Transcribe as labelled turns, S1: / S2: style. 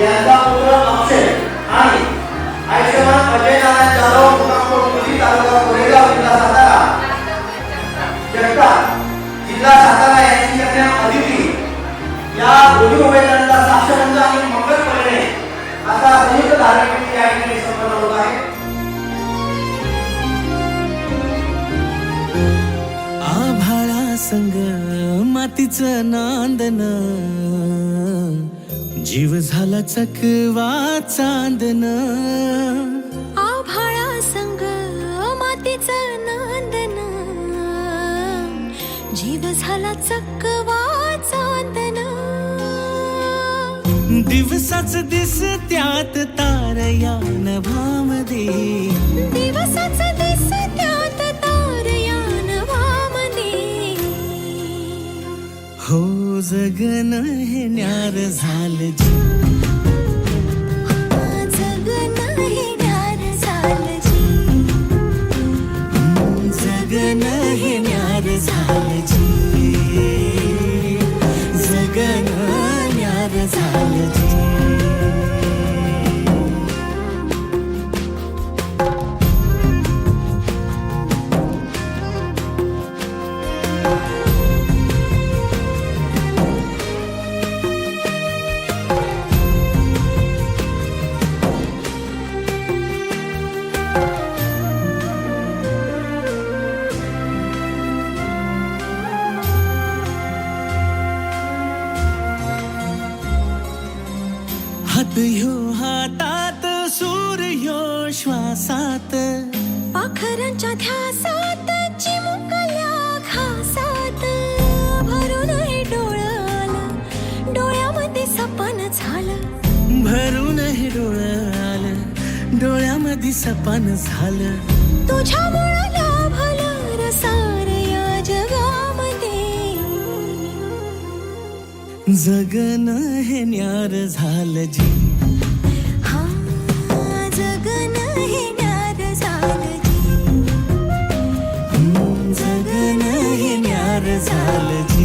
S1: यांचा पुत्र अक्षय आणि आयुष्यमान अजय नारायण जाधव मुक्कामपोस्ट तालुका कोरेगाव जिल्हा सातारा जगताप जिल्हा सातारा यांची कन्या अदिती या दोन्ही उमेदवारांचा साक्षगंध आणि मंगल करणे असा संयुक्त धार्मिक या ठिकाणी संपन्न होत आहे.
S2: आभाळा संग मातीचं नांदन जीव झाला चकवा चांदन.
S3: आभाळा संग मातीचं नांदन जीव झाला चकवा चांदन.
S2: दिवसाच दिस त्यात तारया नभामध्ये
S3: दिवसाच दिस त्यात तारया नभामध्ये.
S2: हो जगन हे न्यार झालं जी.
S3: जगन हे न्यार झालं जी.
S2: जगन हे न्यार झालं जी. जगन न्यार झालं जी. हात ह्यो हातात सूर्यो श्वासात
S3: पाखरांच्या ध्यासात चिमुकल्या घासात. भरून हे डोळं डोळ्यामध्ये सपन झालं.
S2: भरून हे डोळं आलं डोळ्यामध्ये सपन झालं.
S3: तुझ्यामुळं लाभलं रसार या जगामध्ये.
S2: जगन हे न्यार झालं जी.
S3: हा जगन हे न्यार झालं जी.
S2: जगन हे न्यार झालं जी.